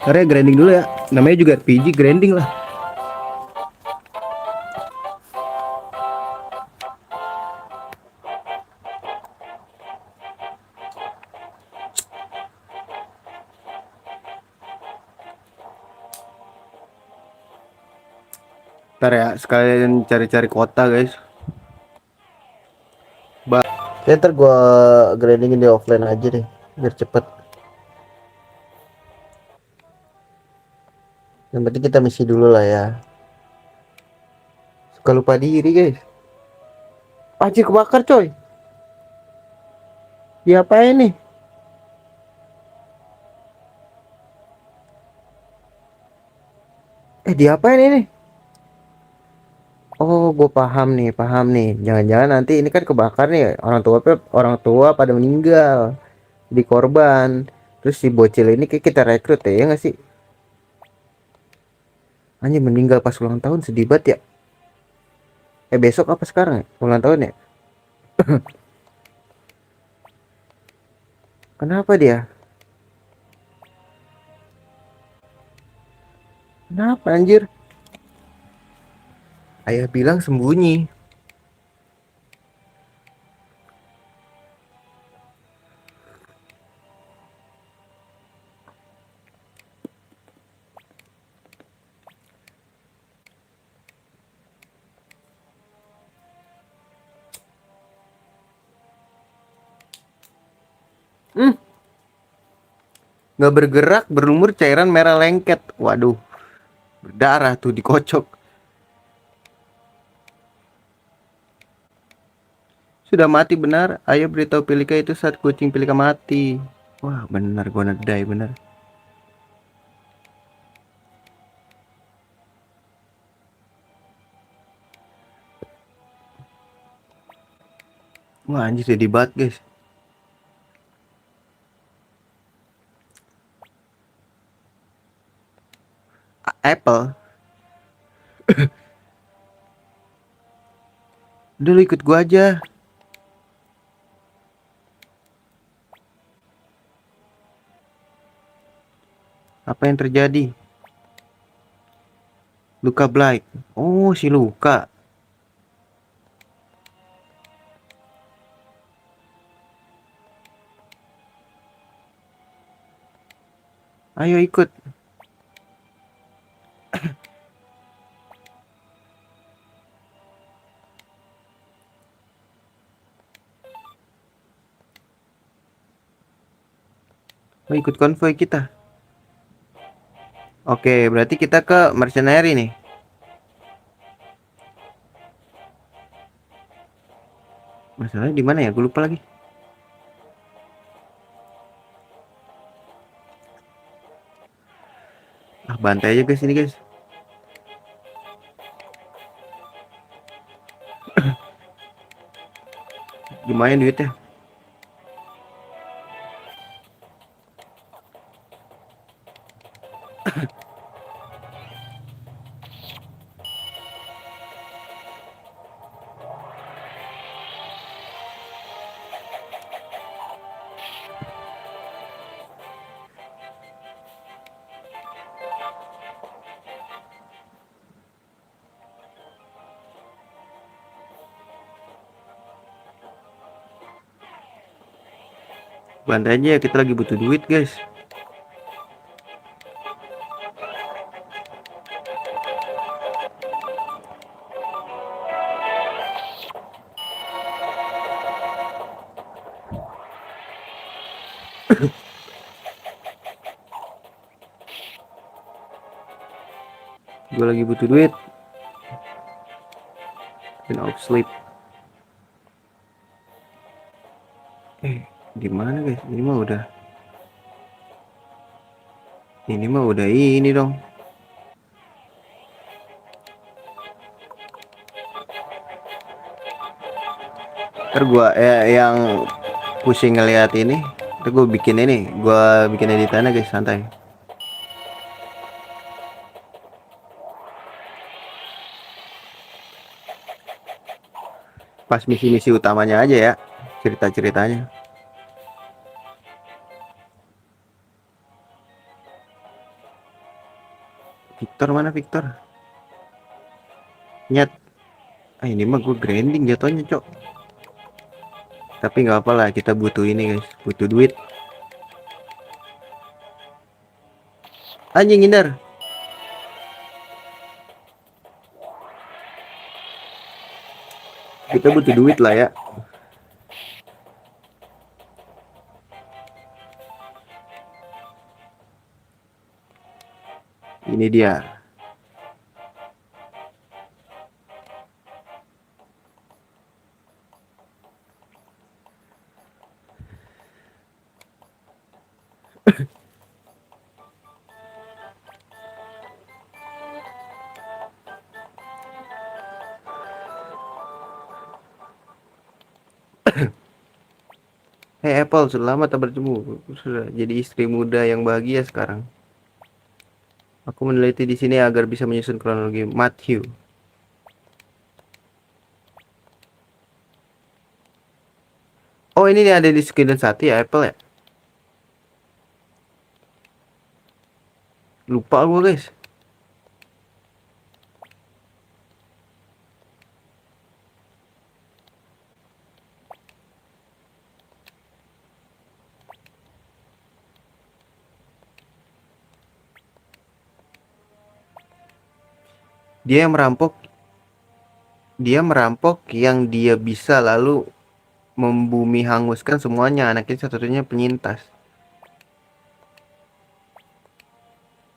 Karena grinding dulu ya. Namanya juga RPG grinding lah. Ntar ya sekalian cari-cari kota guys. Ya ntar gua grindingin di offline aja deh biar cepet. Yang penting kita misi dulu lah ya. Suka lupa diri guys. Anjir kebakar coy. Diapain nih? Diapain ini? Oh, gue paham nih, paham nih. Jangan-jangan nanti ini kan kebakar nih, orang tua pada meninggal di korban. Terus si bocil ini kayak kita rekrut ya nggak sih? Hanya meninggal pas ulang tahun, sedih banget ya. Besok apa sekarang ya? Ulang tahun ya? Kenapa dia? Kenapa anjir? Ayah bilang sembunyi. Hmm, nggak bergerak, berlumur cairan merah lengket. Waduh, berdarah tuh dikocok. Sudah mati benar. Ayah beritahu Pilika itu saat kucing Pilika mati. Wah, benar gua nedai benar. Wah, anjir jadi banget, guys. Apple. Udah lu ikut gua aja. Apa yang terjadi? Luka Blight. Oh, si Luka. Ayo ikut. Oh, ikut konvoy kita. Oke, berarti kita ke mercenary nih. Masalahnya di mana ya? Gue lupa lagi. Ah, bantai aja guys ini guys. Lumayan duitnya. Bantai aja ya, kita lagi butuh duit guys. Gue lagi butuh duit. Queen of Sleep. Gimana guys? Ini mah udah ini dong. Ntar gua yang pusing ngeliat ini. Ntar gue bikin ini. Gua bikin editannya guys, santai. Pas misi-misi utamanya aja ya. Cerita-ceritanya. Victor mana Victor? Nyat. Ah ini mah gue grinding jatuhnya cok. Tapi nggak apa lah, kita butuh ini guys, butuh duit. Anjing hindar. Kita butuh duit lah ya. Ini dia. Hey Apple, sudah lama tak bertemu. Sudah jadi istri muda yang bahagia sekarang. Aku meneliti di sini agar bisa menyusun kronologi. Matthew. Oh ini nih ada di screen satu ya Apple ya. Lupa gue guys. Dia yang merampok. Dia merampok yang dia bisa lalu membumi hanguskan semuanya. Anaknya satu-satunya penyintas.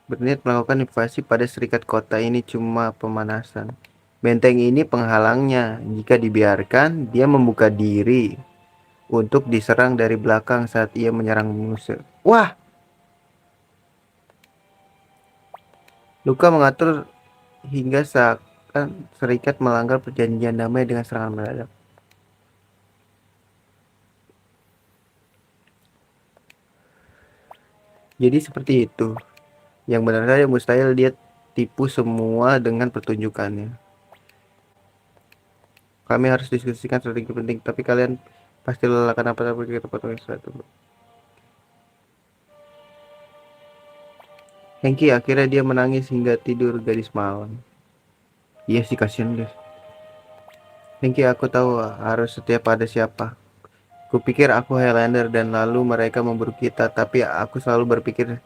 Berniat melakukan invasi pada serikat kota ini cuma pemanasan. Benteng ini penghalangnya. Jika dibiarkan, dia membuka diri untuk diserang dari belakang saat ia menyerang musuh. Wah, Luka mengatur hingga seakan serikat melanggar perjanjian damai dengan serangan mendadak. Jadi seperti itu. Yang benar saja mustahil dia tipu semua dengan pertunjukannya. Kami harus diskusikan strategi penting, tapi kalian pasti lelah kenapa pergi ke tempat yang satu. Hengki akhirnya dia menangis hingga tidur gadis malam. Iya sih kasihan guys. Hengki aku tahu harus setia pada siapa. Kupikir aku Highlander dan lalu mereka memburu kita, tapi aku selalu berpikir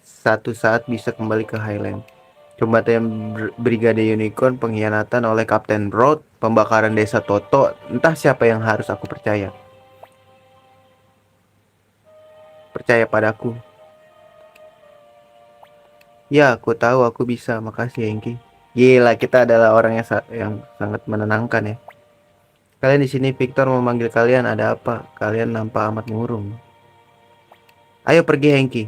satu saat bisa kembali ke Highland. Kematian Brigade Unicorn, pengkhianatan oleh Kapten Broad, pembakaran desa Toto, entah siapa yang harus aku percaya. Percaya padaku. Ya, aku tahu aku bisa. Makasih, Hengki. Gila, kita adalah orang yang sangat menenangkan ya. Kalian di sini, Victor memanggil kalian. Ada apa? Kalian nampak amat murung. Ayo pergi, Hengki.